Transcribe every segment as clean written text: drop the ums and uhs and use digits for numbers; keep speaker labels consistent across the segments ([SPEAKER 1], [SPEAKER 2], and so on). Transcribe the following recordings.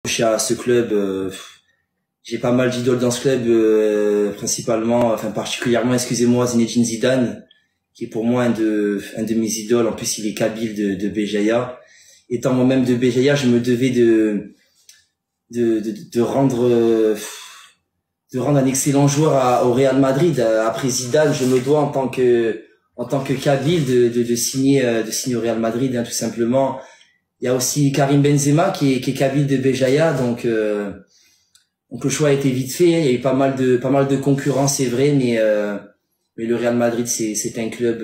[SPEAKER 1] Je suis à ce club, j'ai pas mal d'idoles dans ce club, principalement, enfin particulièrement, excusez-moi, Zinedine Zidane, qui est pour moi un de mes idoles. En plus, il est kabyle de Béjaïa. Étant moi-même de Béjaïa, je me devais de rendre un excellent joueur au Real Madrid. Après Zidane, je me dois en tant que kabyle de signer au Real Madrid, hein, tout simplement. Il y a aussi Karim Benzema qui est kabyle de Béjaïa, donc le choix a été vite fait. Il y a eu pas mal de concurrence, c'est vrai, mais le Real Madrid c'est un club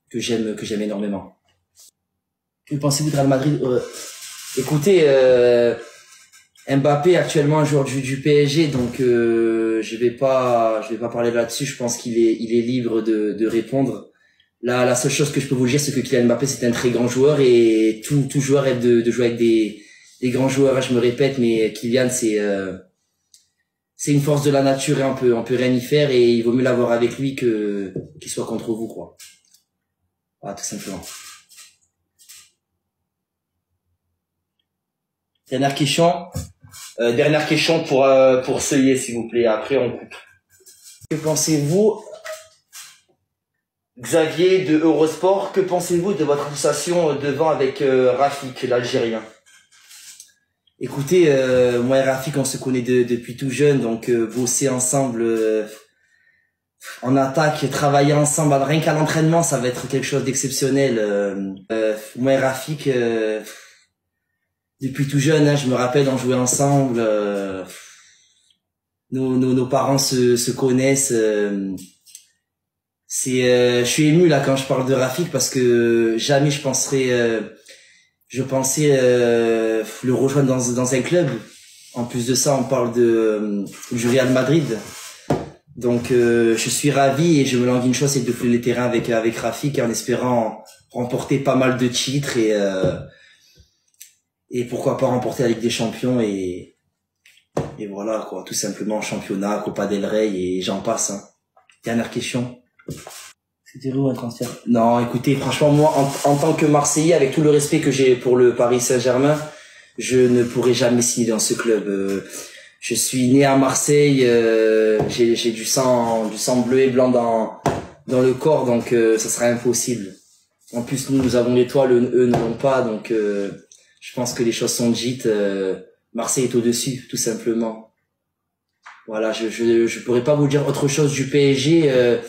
[SPEAKER 1] que j'aime énormément. Que pensez-vous de Real Madrid? Écoutez, Mbappé actuellement un joueur du PSG, donc je vais pas parler là-dessus. Je pense qu'il est libre de répondre. La seule chose que je peux vous dire, c'est que Kylian Mbappé c'est un très grand joueur, et tout joueur rêve de jouer avec des grands joueurs. Je me répète, mais Kylian c'est une force de la nature, et on peut rien y faire, et il vaut mieux l'avoir avec lui qu'il soit contre vous, quoi. Voilà, tout simplement. Dernière question pour Seuillet, s'il vous plaît. Après on coupe. Que pensez-vous, Xavier de Eurosport, que pensez-vous de votre association devant avec Rafik, l'Algérien? Écoutez, moi et Rafik, on se connaît depuis tout jeune, donc bosser ensemble en attaque, travailler ensemble, rien qu'à l'entraînement, ça va être quelque chose d'exceptionnel. Moi et Rafik, depuis tout jeune, hein, je me rappelle, on jouait ensemble. Nos parents se connaissent. Je suis ému là quand je parle de Rafik, parce que jamais je pensais le rejoindre dans un club. En plus de ça, on parle du Real Madrid. Donc je suis ravi, et je me langue une chose, c'est de fouler les terrains avec Rafik, en espérant remporter pas mal de titres, et pourquoi pas remporter la Ligue des Champions, et voilà, quoi, tout simplement, championnat, Copa del Rey, et j'en passe, hein. Dernière question. C'était où un transfert? Non, écoutez, franchement, moi, en tant que Marseillais, avec tout le respect que j'ai pour le Paris Saint-Germain, je ne pourrai jamais signer dans ce club. Je suis né à Marseille, j'ai du sang bleu et blanc dans le corps, donc ça sera impossible. En plus, nous avons l'étoile, eux ne l'ont pas, donc je pense que les choses sont dites. Marseille est au-dessus, tout simplement. Voilà, je pourrais pas vous dire autre chose du PSG.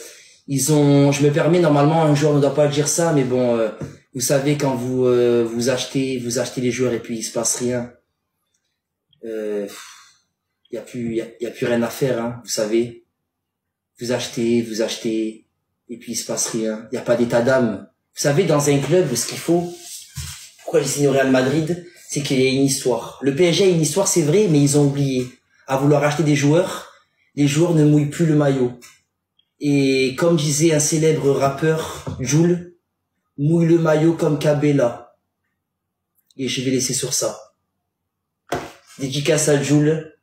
[SPEAKER 1] Je me permets, normalement, un joueur ne doit pas dire ça, mais bon, vous savez, quand vous achetez les joueurs et puis il se passe rien, y a plus rien à faire, hein, vous savez. Vous achetez, et puis il se passe rien. Y a pas d'état d'âme. Vous savez, dans un club, ce qu'il faut, pourquoi j'ai signé au Real Madrid, c'est qu'il y a une histoire. Le PSG a une histoire, c'est vrai, mais ils ont oublié. À vouloir acheter des joueurs, les joueurs ne mouillent plus le maillot. Et comme disait un célèbre rappeur, Jul, mouille le maillot comme Cabella. Et je vais laisser sur ça. Dédicace à Jul.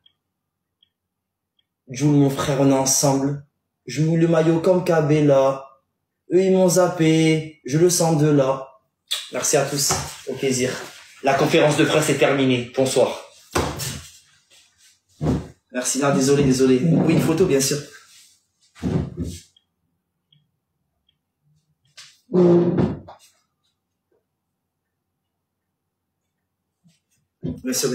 [SPEAKER 1] Jul, mon frère, on est ensemble. Je mouille le maillot comme Cabella. Eux, ils m'ont zappé. Je le sens de là. Merci à tous. Au plaisir. La conférence de presse est terminée. Bonsoir. Merci. Non, désolé. Oui, une photo, bien sûr. Bien sûr.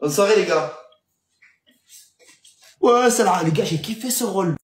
[SPEAKER 1] Bonne soirée, les gars. Ouais, ça là, les gars, j'ai kiffé ce rôle.